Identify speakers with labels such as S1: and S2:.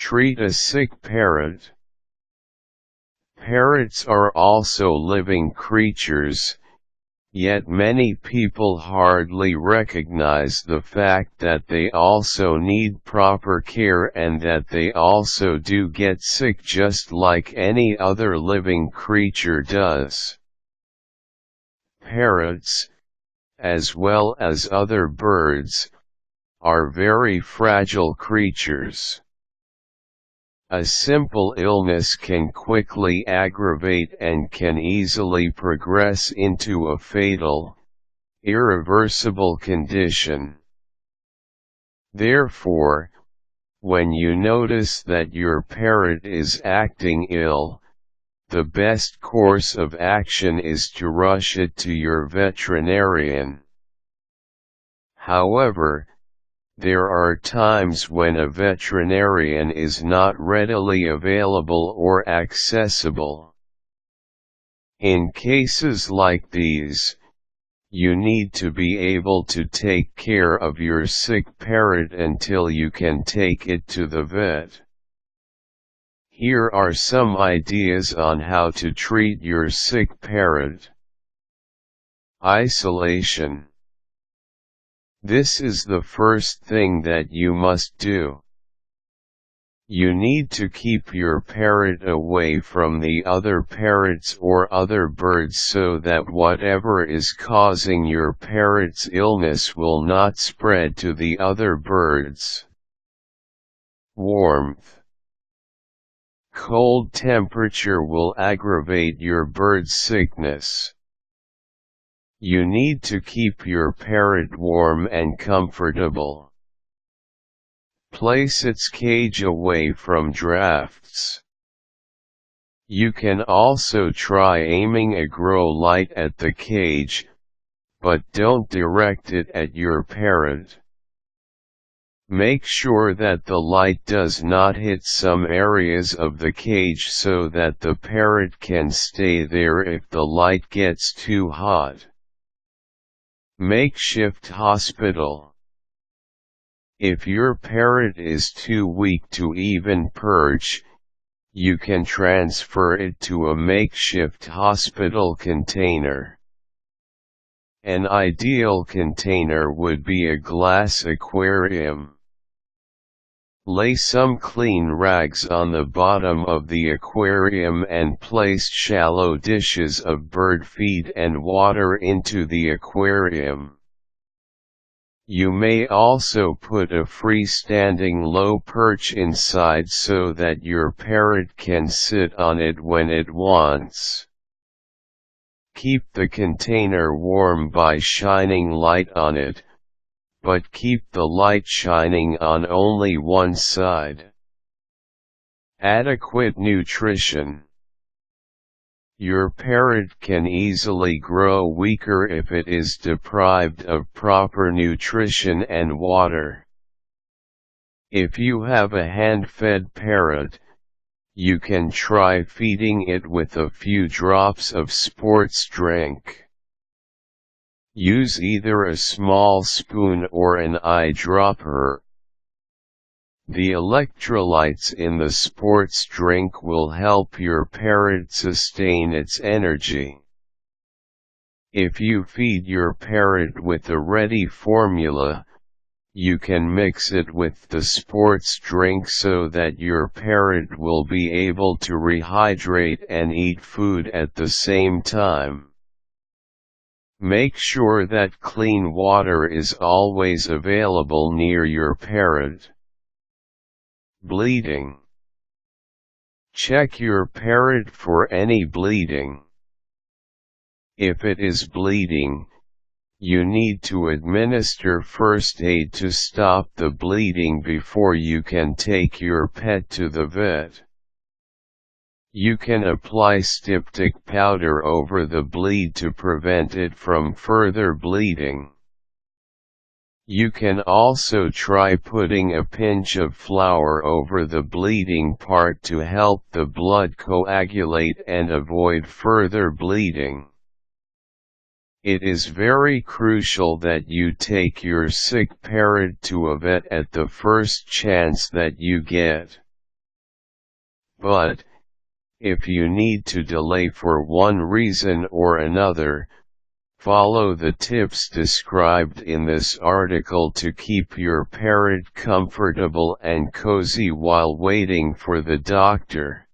S1: Treat a sick parrot. Parrots are also living creatures, yet many people hardly recognize the fact that they also need proper care and that they also do get sick just like any other living creature does. Parrots, as well as other birds, are very fragile creatures. A simple illness can quickly aggravate and can easily progress into a fatal, irreversible condition. Therefore, when you notice that your parrot is acting ill, the best course of action is to rush it to your veterinarian. However, there are times when a veterinarian is not readily available or accessible. In cases like these, you need to be able to take care of your sick parrot until you can take it to the vet. Here are some ideas on how to treat your sick parrot. Isolation. This is the first thing that you must do. You need to keep your parrot away from the other parrots or other birds so that whatever is causing your parrot's illness will not spread to the other birds. Warmth. Cold temperature will aggravate your bird's sickness. You need to keep your parrot warm and comfortable. Place its cage away from drafts. You can also try aiming a grow light at the cage, but don't direct it at your parrot. Make sure that the light does not hit some areas of the cage so that the parrot can stay there if the light gets too hot. Makeshift Hospital. If your parrot is too weak to even perch, you can transfer it to a makeshift hospital container. An ideal container would be a glass aquarium. Lay some clean rags on the bottom of the aquarium and place shallow dishes of bird feed and water into the aquarium. You may also put a freestanding low perch inside so that your parrot can sit on it when it wants. Keep the container warm by shining light on it, but keep the light shining on only one side. Adequate nutrition. Your parrot can easily grow weaker if it is deprived of proper nutrition and water. If you have a hand-fed parrot, you can try feeding it with a few drops of sports drink. Use either a small spoon or an eyedropper. The electrolytes in the sports drink will help your parrot sustain its energy. If you feed your parrot with a ready formula, you can mix it with the sports drink so that your parrot will be able to rehydrate and eat food at the same time. Make sure that clean water is always available near your parrot. Bleeding. Check your parrot for any bleeding. If it is bleeding, you need to administer first aid to stop the bleeding before you can take your pet to the vet. You can apply styptic powder over the bleed to prevent it from further bleeding. You can also try putting a pinch of flour over the bleeding part to help the blood coagulate and avoid further bleeding. It is very crucial that you take your sick parrot to a vet at the first chance that you get. But, if you need to delay for one reason or another, follow the tips described in this article to keep your parrot comfortable and cozy while waiting for the doctor.